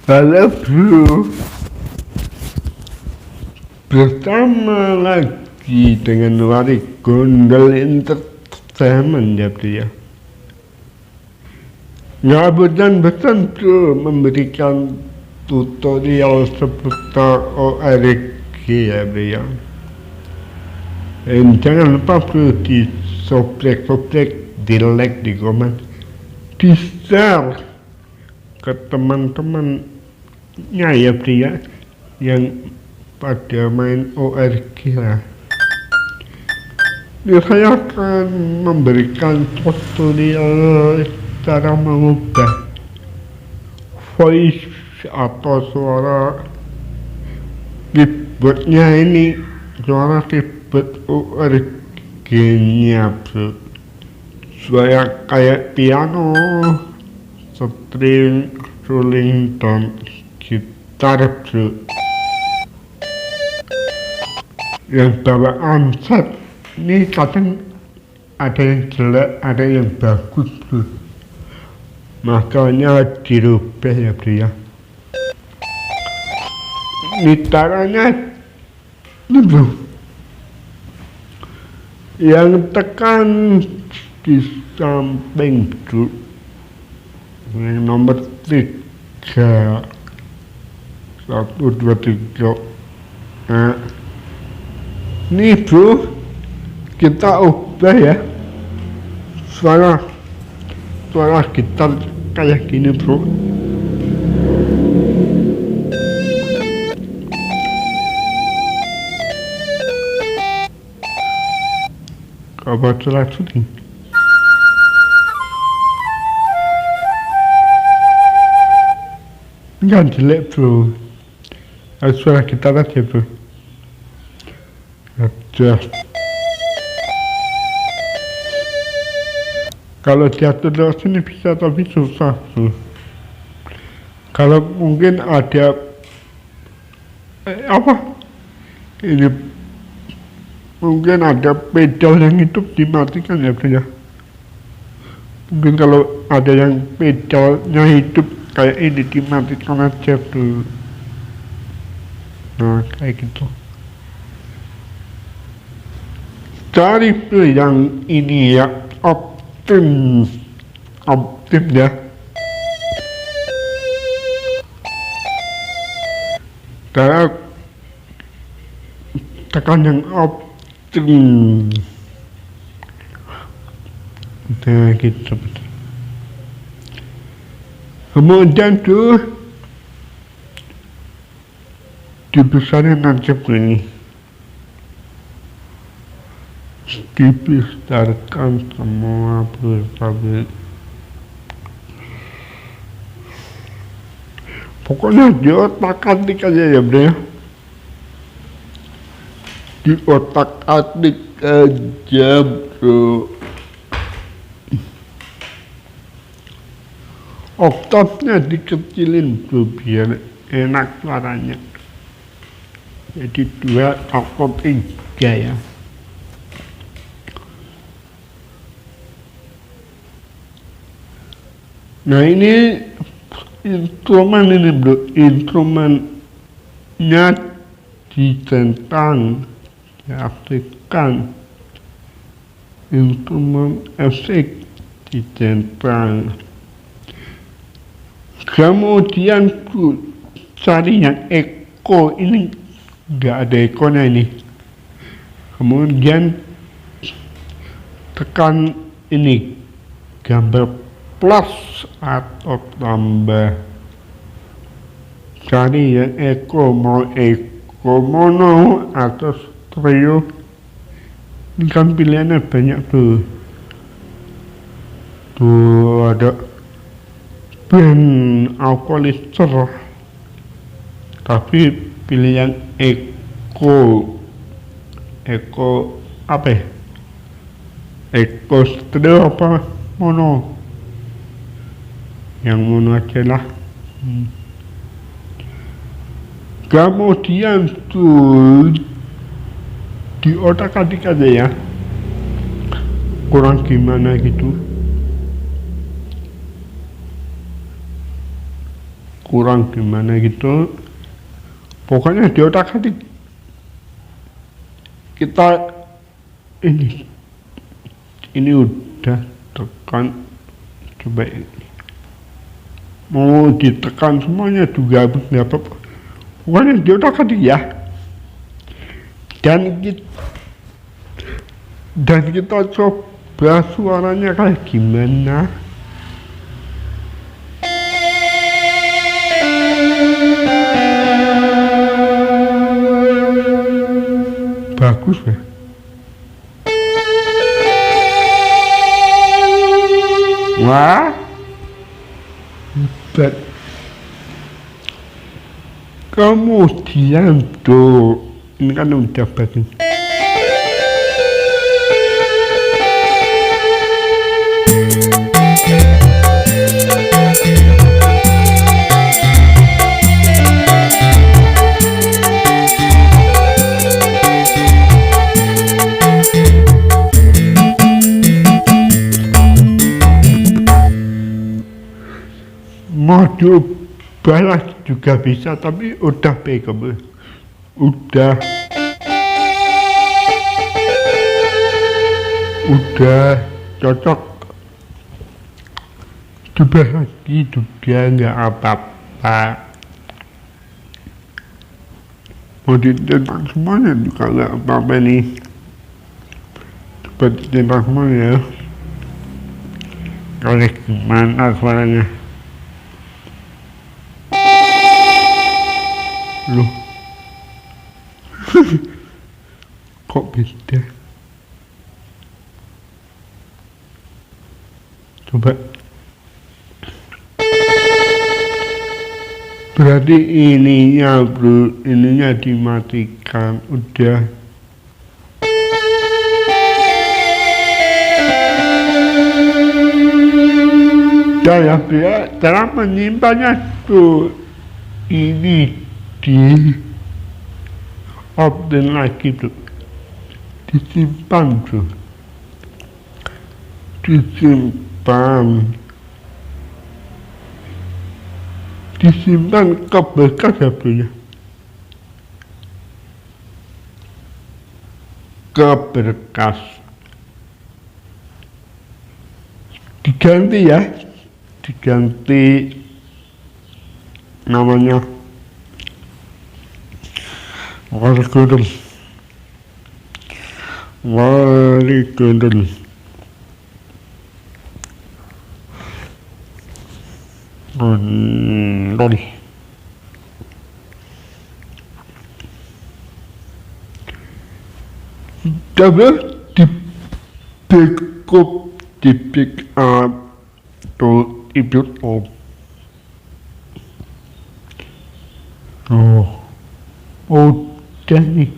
Halo bro, bersama lagi dengan Wari Gondel Entertainment ya bro ya. Nggak bosan-bosan bro memberikan tutorial seputar ORG ya bro ya. Dan jangan lupa bro di subscribe, di like, di komen, di share ke teman-temannya ya bro ya, yang pada main ORG lah. Ini saya akan memberikan tutorial cara mengubah voice atau suara keyboardnya ini, suara keyboard ORG-nya bro, supaya kayak piano, string, suling, dan gitar bro. Yang bawaan set ini kadang ada yang jelek, ada yang bagus bro, makanya dirubah ya bro ya. Ini caranya ini bro, yang tekan di samping bro, yang nomor 3, 1, 2, 3. Nah, ini bro, kita ubah ya suara gitar kayak gini bro. Coba suara suling, nggak jelek bro, suara gitar aja bro. Adjust. Kalau diatur lewat sini bisa, tapi susah bro. Kalau mungkin ada ini, mungkin ada pedal yang hidup dimatikan ya bro ya. Mungkin kalau ada yang pedalnya hidup kayak ini dimatikan aja bro. Nah kayak gitu. Cari bro yang ini ya, optim ya. Cara tekan yang optim. Nah gitu. Kemudian tuh dibesarin aja begini, dibesarkan semua bro. Pokoknya di otak-atik aja ya bro ya, di otak-atik aja bro. Oktavnya dikecilin bro biar enak suaranya, jadi 2 oktav 3 ya. Nah ini instrumen ini bro, instrumennya dicentang, diaktifkan, instrumen efek dicentang. Kemudian bro, cari yang echo, ini nggak ada echonya ini. Kemudian tekan ini gambar plus atau tambah, cari yang echo, mau echo mono atau stereo. Ini kan pilihannya banyak tuh. Tuh ada band equalizer, tapi pilih yang echo apa ya? Echo stereo apa mono? Yang mono aja lah. Kemudian tuh di otak-atik aja ya, kurang gimana gitu. kurang gimana gitu, pokoknya di otak hati kita ini udah tekan, coba mau ditekan semuanya juga nggak apa-apa, pokoknya di otak hati ya. Dan kita coba suaranya kayak gimana. Bagus ya. Wah, hebat. Kemudian tuh, ini kan udah bagus. Mode balas juga bisa, tapi udah pegang, udah cocok. Coba lagi juga nggak apa-apa, mau ditentang semuanya juga nggak apa-apa nih. Coba ditentang semuanya, kalau gimana suaranya. Loh, kok beda? Coba. Berarti ininya bro, ininya dimatikan, udah. Ya cara menyimpannya tuh ini di open lagi tuh, disimpan tuh, disimpan ke bekas ya bro ya, ke berkas, diganti ya, diganti namanya Warigodel. Coba di backup tuh itu udah nih.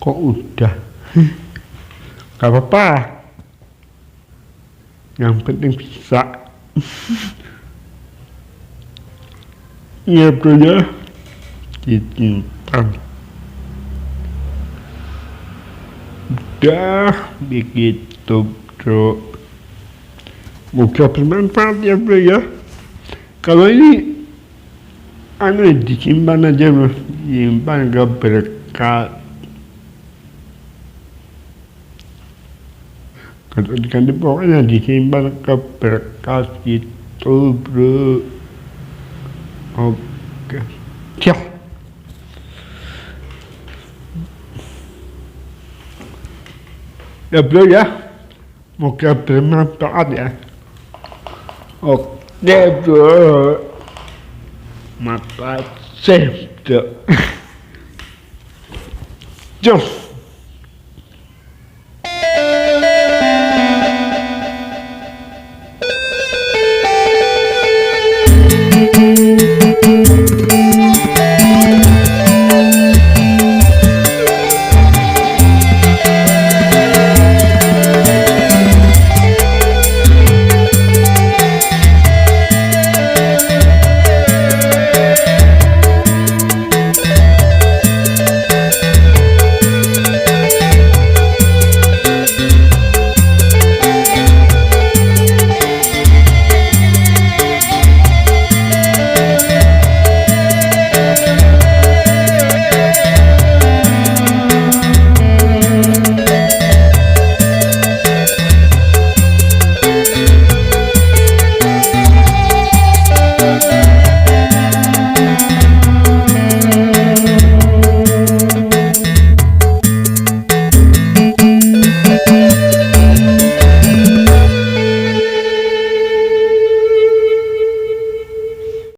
Kok udah? Gak apa-apa, yang penting bisa. Iya bro ya, disimpan. Udah begitu bro, semoga bermanfaat ya bro ya. Kalau ini disimpan aja bro, simpan ke berkas. Kalau diganti pokoknya disimpan ke berkas gitu bro. Oke, siap. Ya bro ya, semoga bermanfaat ya. Oke bro, makasih bro. Jom.